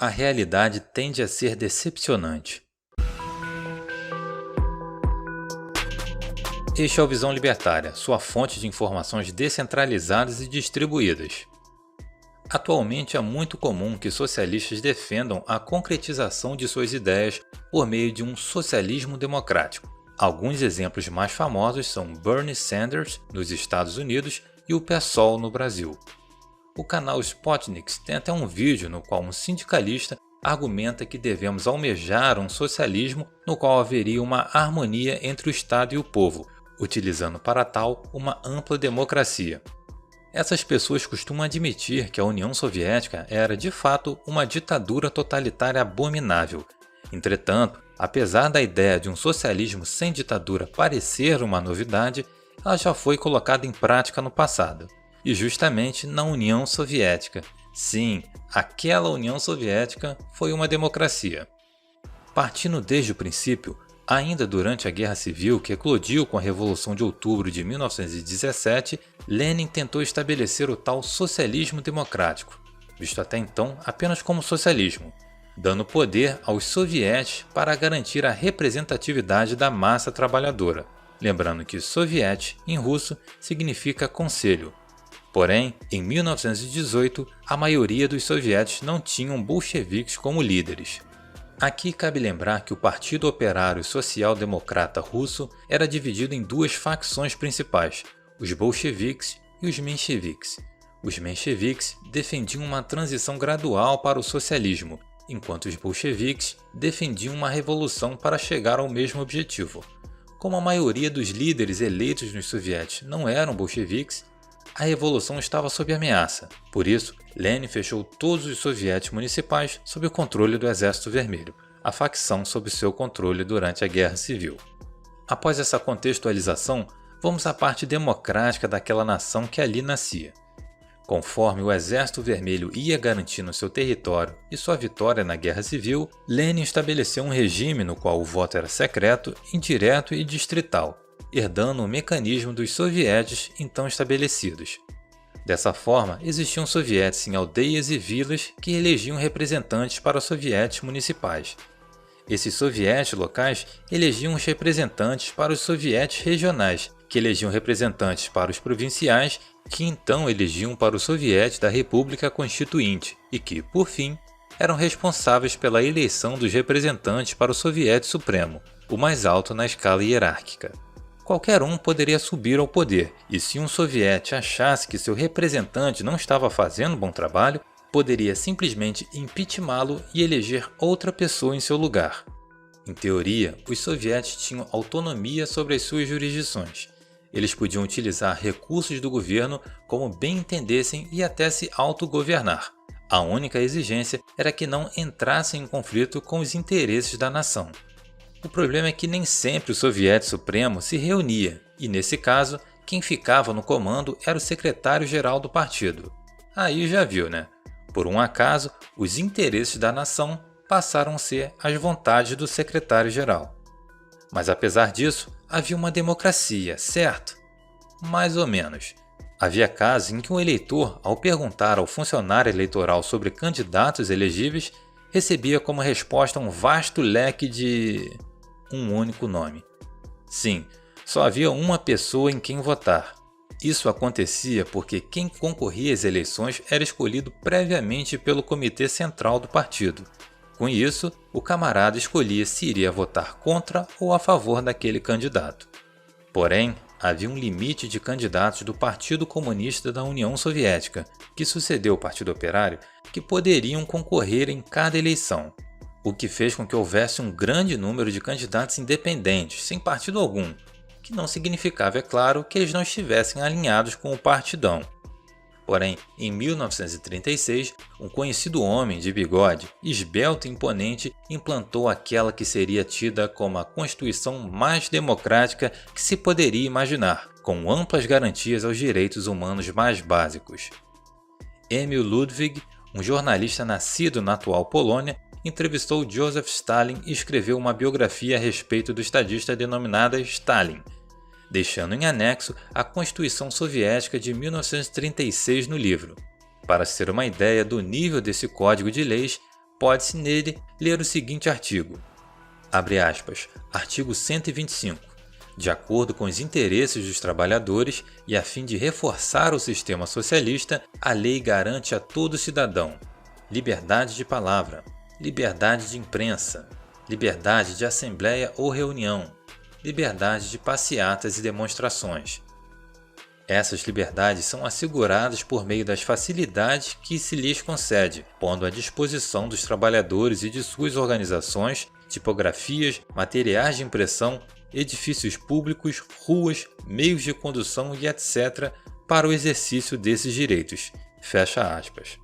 A realidade tende a ser decepcionante. Este é o Visão Libertária, sua fonte de informações descentralizadas e distribuídas. Atualmente é muito comum que socialistas defendam a concretização de suas ideias por meio de um socialismo democrático. Alguns exemplos mais famosos são Bernie Sanders, nos Estados Unidos, e o PSOL, no Brasil. O canal Spotnix tem até um vídeo no qual um sindicalista argumenta que devemos almejar um socialismo no qual haveria uma harmonia entre o Estado e o povo, utilizando para tal uma ampla democracia. Essas pessoas costumam admitir que a União Soviética era de fato uma ditadura totalitária abominável. Entretanto, apesar da ideia de um socialismo sem ditadura parecer uma novidade, ela já foi colocada em prática no passado. E justamente na União Soviética. Sim, aquela União Soviética foi uma democracia. Partindo desde o princípio, ainda durante a Guerra Civil que eclodiu com a Revolução de Outubro de 1917, Lenin tentou estabelecer o tal socialismo democrático, visto até então apenas como socialismo, dando poder aos sovietes para garantir a representatividade da massa trabalhadora. Lembrando que soviet, em russo, significa conselho. Porém, em 1918, a maioria dos sovietes não tinham bolcheviques como líderes. Aqui cabe lembrar que o Partido Operário Social Democrata Russo era dividido em duas facções principais, os bolcheviques e os mencheviques. Os mencheviques defendiam uma transição gradual para o socialismo, enquanto os bolcheviques defendiam uma revolução para chegar ao mesmo objetivo. Como a maioria dos líderes eleitos nos sovietes não eram bolcheviques, a revolução estava sob ameaça. Por isso, Lenin fechou todos os sovietes municipais sob o controle do Exército Vermelho, a facção sob seu controle durante a Guerra Civil. Após essa contextualização, vamos à parte democrática daquela nação que ali nascia. Conforme o Exército Vermelho ia garantindo seu território e sua vitória na Guerra Civil, Lenin estabeleceu um regime no qual o voto era secreto, indireto e distrital, herdando o mecanismo dos sovietes então estabelecidos. Dessa forma, existiam sovietes em aldeias e vilas que elegiam representantes para os sovietes municipais. Esses sovietes locais elegiam os representantes para os sovietes regionais, que elegiam representantes para os provinciais, que então elegiam para os sovietes da República Constituinte e que, por fim, eram responsáveis pela eleição dos representantes para o Soviete Supremo, o mais alto na escala hierárquica. Qualquer um poderia subir ao poder, e se um soviete achasse que seu representante não estava fazendo bom trabalho, poderia simplesmente impeachá-lo e eleger outra pessoa em seu lugar. Em teoria, os sovietes tinham autonomia sobre as suas jurisdições. Eles podiam utilizar recursos do governo como bem entendessem e até se autogovernar. A única exigência era que não entrassem em conflito com os interesses da nação. O problema é que nem sempre o Soviete Supremo se reunia, e nesse caso, quem ficava no comando era o secretário-geral do partido. Aí já viu, né? Por um acaso, os interesses da nação passaram a ser as vontades do secretário-geral. Mas apesar disso, havia uma democracia, certo? Mais ou menos. Havia casos em que um eleitor, ao perguntar ao funcionário eleitoral sobre candidatos elegíveis, recebia como resposta um vasto leque de um único nome. Sim, só havia uma pessoa em quem votar. Isso acontecia porque quem concorria às eleições era escolhido previamente pelo Comitê Central do partido. Com isso, o camarada escolhia se iria votar contra ou a favor daquele candidato. Porém, havia um limite de candidatos do Partido Comunista da União Soviética, que sucedeu o Partido Operário, que poderiam concorrer em cada eleição, o que fez com que houvesse um grande número de candidatos independentes, sem partido algum, que não significava, é claro, que eles não estivessem alinhados com o partidão. Porém, em 1936, um conhecido homem de bigode, esbelto e imponente, implantou aquela que seria tida como a Constituição mais democrática que se poderia imaginar, com amplas garantias aos direitos humanos mais básicos. Emil Ludwig, um jornalista nascido na atual Polônia, entrevistou Joseph Stalin e escreveu uma biografia a respeito do estadista denominada Stalin, deixando em anexo a Constituição Soviética de 1936 no livro. Para se ter uma ideia do nível desse código de leis, pode-se nele ler o seguinte artigo, abre aspas, artigo 125. De acordo com os interesses dos trabalhadores e a fim de reforçar o sistema socialista, a lei garante a todo cidadão liberdade de palavra, liberdade de imprensa, liberdade de assembleia ou reunião, liberdade de passeatas e demonstrações. Essas liberdades são asseguradas por meio das facilidades que se lhes concede, pondo à disposição dos trabalhadores e de suas organizações tipografias, materiais de impressão, edifícios públicos, ruas, meios de condução e etc. para o exercício desses direitos. Fecha aspas.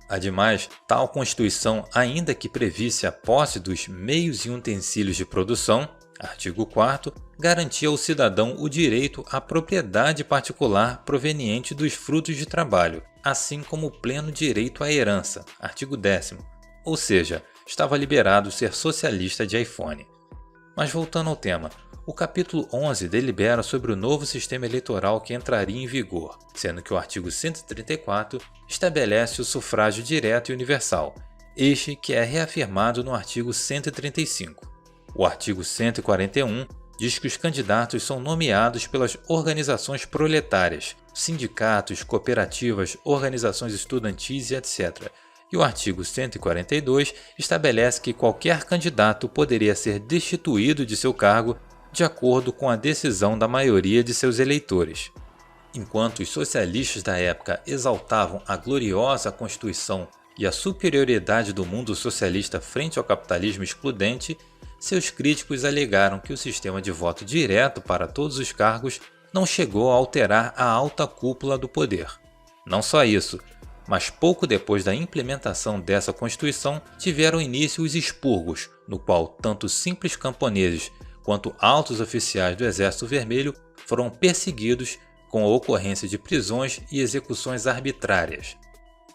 Ademais, tal Constituição, ainda que previsse a posse dos meios e utensílios de produção, artigo 4º, garantia ao cidadão o direito à propriedade particular proveniente dos frutos de trabalho, assim como o pleno direito à herança, artigo 10º, ou seja, estava liberado ser socialista de iPhone. Mas voltando ao tema, o capítulo 11 delibera sobre o novo sistema eleitoral que entraria em vigor, sendo que o artigo 134 estabelece o sufrágio direto e universal, este que é reafirmado no artigo 135. O artigo 141 diz que os candidatos são nomeados pelas organizações proletárias, sindicatos, cooperativas, organizações estudantis e etc. E o artigo 142 estabelece que qualquer candidato poderia ser destituído de seu cargo de acordo com a decisão da maioria de seus eleitores. Enquanto os socialistas da época exaltavam a gloriosa Constituição e a superioridade do mundo socialista frente ao capitalismo excludente, seus críticos alegaram que o sistema de voto direto para todos os cargos não chegou a alterar a alta cúpula do poder. Não só isso, mas pouco depois da implementação dessa Constituição tiveram início os expurgos, no qual tanto simples camponeses quanto altos oficiais do Exército Vermelho foram perseguidos com a ocorrência de prisões e execuções arbitrárias.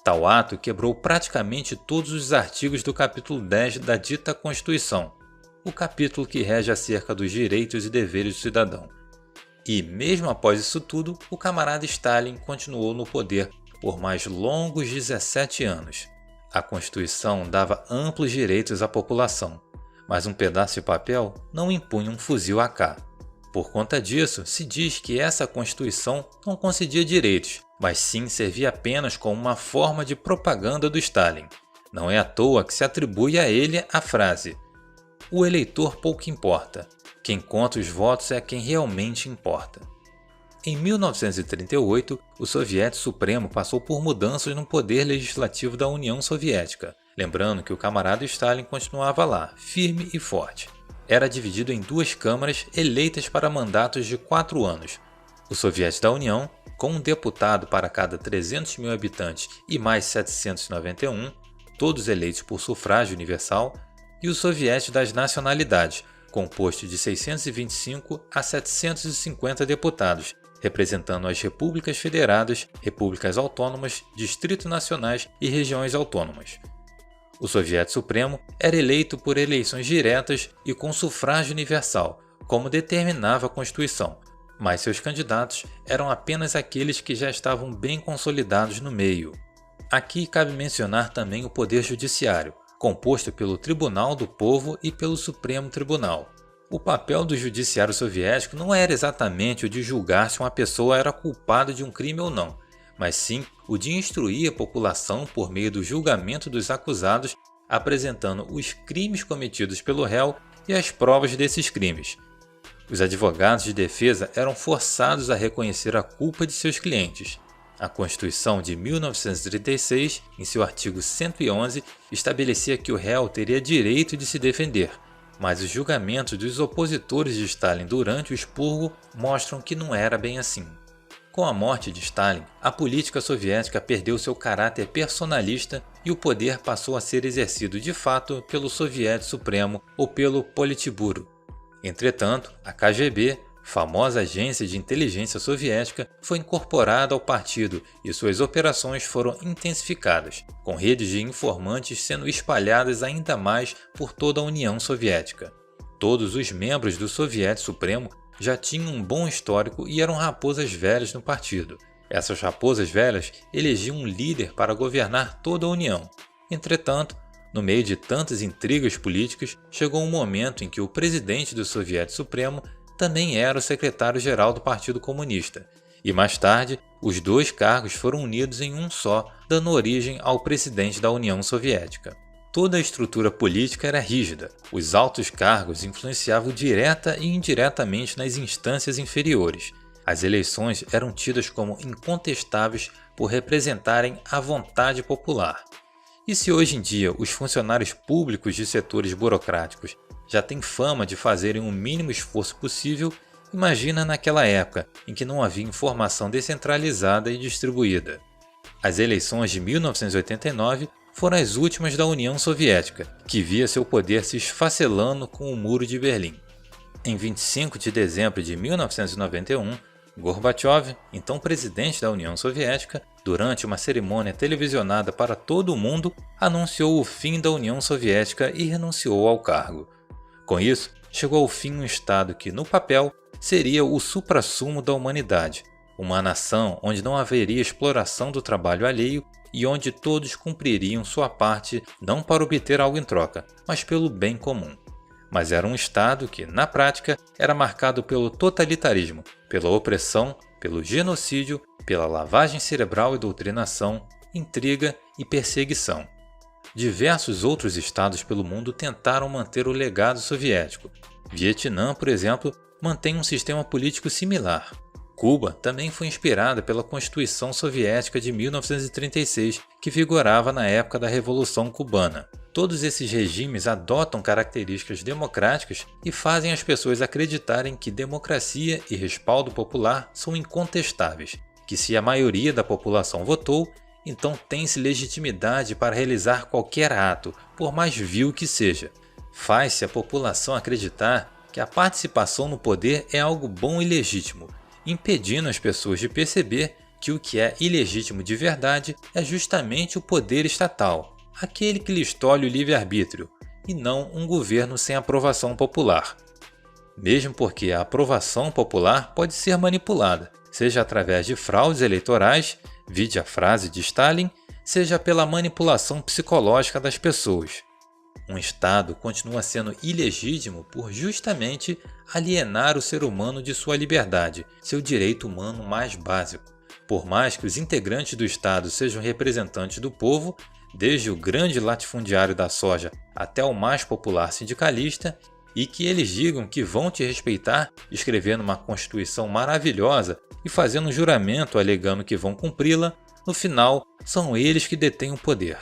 Tal ato quebrou praticamente todos os artigos do capítulo 10 da dita Constituição, o capítulo que rege acerca dos direitos e deveres do cidadão. E, mesmo após isso tudo, o camarada Stalin continuou no poder por mais longos 17 anos. A Constituição dava amplos direitos à população, mas um pedaço de papel não impunha um fuzil AK. Por conta disso, se diz que essa Constituição não concedia direitos, mas sim servia apenas como uma forma de propaganda do Stalin. Não é à toa que se atribui a ele a frase: "O eleitor pouco importa, quem conta os votos é quem realmente importa". Em 1938, o Soviético Supremo passou por mudanças no poder legislativo da União Soviética. Lembrando que o camarada Stalin continuava lá, firme e forte. Era dividido em duas câmaras eleitas para mandatos de 4 anos. O Soviético da União, com um deputado para cada 300 mil habitantes e mais 791, todos eleitos por sufrágio universal, e o Soviético das Nacionalidades, composto de 625 a 750 deputados, representando as repúblicas federadas, repúblicas autônomas, distritos nacionais e regiões autônomas. O Soviético Supremo era eleito por eleições diretas e com sufrágio universal, como determinava a Constituição, mas seus candidatos eram apenas aqueles que já estavam bem consolidados no meio. Aqui cabe mencionar também o Poder Judiciário, composto pelo Tribunal do Povo e pelo Supremo Tribunal. O papel do Judiciário Soviético não era exatamente o de julgar se uma pessoa era culpada de um crime ou não, mas sim o de instruir a população por meio do julgamento dos acusados, apresentando os crimes cometidos pelo réu e as provas desses crimes. Os advogados de defesa eram forçados a reconhecer a culpa de seus clientes. A Constituição de 1936, em seu artigo 111, estabelecia que o réu teria direito de se defender, mas os julgamentos dos opositores de Stalin durante o expurgo mostram que não era bem assim. Com a morte de Stalin, a política soviética perdeu seu caráter personalista e o poder passou a ser exercido de fato pelo Soviético Supremo ou pelo Politburo. Entretanto, a KGB, famosa agência de inteligência soviética, foi incorporada ao partido e suas operações foram intensificadas, com redes de informantes sendo espalhadas ainda mais por toda a União Soviética. Todos os membros do Soviético Supremo já tinham um bom histórico e eram raposas velhas no partido. Essas raposas velhas elegiam um líder para governar toda a União. Entretanto, No meio de tantas intrigas políticas, chegou um momento em que o presidente do Soviete Supremo também era o secretário-geral do Partido Comunista, e mais tarde, os dois cargos foram unidos em um só, dando origem ao presidente da União Soviética. Toda a estrutura política era rígida, os altos cargos influenciavam direta e indiretamente nas instâncias inferiores. As eleições eram tidas como incontestáveis por representarem a vontade popular. E se hoje em dia os funcionários públicos de setores burocráticos já têm fama de fazerem o mínimo esforço possível, imagina naquela época em que não havia informação descentralizada e distribuída. As eleições de 1989 foram as últimas da União Soviética, que via seu poder se esfacelando com o Muro de Berlim. Em 25 de dezembro de 1991, Gorbachev, então presidente da União Soviética, durante uma cerimônia televisionada para todo o mundo, anunciou o fim da União Soviética e renunciou ao cargo. Com isso, chegou ao fim um Estado que, no papel, seria o suprassumo da humanidade, uma nação onde não haveria exploração do trabalho alheio e onde todos cumpririam sua parte não para obter algo em troca, mas pelo bem comum. Mas era um Estado que, na prática, era marcado pelo totalitarismo, pela opressão, pelo genocídio, pela lavagem cerebral e doutrinação, intriga e perseguição. Diversos outros estados pelo mundo tentaram manter o legado soviético. Vietnã, por exemplo, mantém um sistema político similar. Cuba também foi inspirada pela Constituição Soviética de 1936, que vigorava na época da Revolução Cubana. Todos esses regimes adotam características democráticas e fazem as pessoas acreditarem que democracia e respaldo popular são incontestáveis, que se a maioria da população votou, então tem-se legitimidade para realizar qualquer ato, por mais vil que seja. Faz-se a população acreditar que a participação no poder é algo bom e legítimo, impedindo as pessoas de perceber que o que é ilegítimo de verdade é justamente o poder estatal, aquele que lhes tolhe o livre-arbítrio, e não um governo sem aprovação popular. Mesmo porque a aprovação popular pode ser manipulada, seja através de fraudes eleitorais, vide a frase de Stalin, seja pela manipulação psicológica das pessoas. Um Estado continua sendo ilegítimo por justamente alienar o ser humano de sua liberdade, seu direito humano mais básico. Por mais que os integrantes do Estado sejam representantes do povo, desde o grande latifundiário da soja até o mais popular sindicalista, e que eles digam que vão te respeitar, escrevendo uma Constituição maravilhosa e fazendo um juramento alegando que vão cumpri-la, no final são eles que detêm o poder.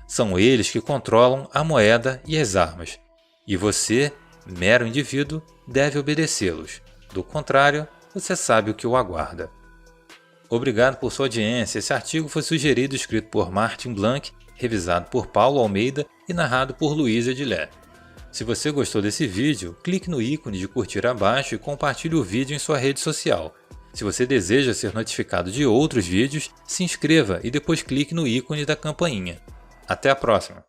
São eles que controlam a moeda e as armas. E você, mero indivíduo, deve obedecê-los. Do contrário, você sabe o que o aguarda. Obrigado por sua audiência. Esse artigo foi sugerido e escrito por Martin Blanc, revisado por Paulo Almeida e narrado por Luiz Edilé. Se você gostou desse vídeo, clique no ícone de curtir abaixo e compartilhe o vídeo em sua rede social. Se você deseja ser notificado de outros vídeos, se inscreva e depois clique no ícone da campainha. Até a próxima!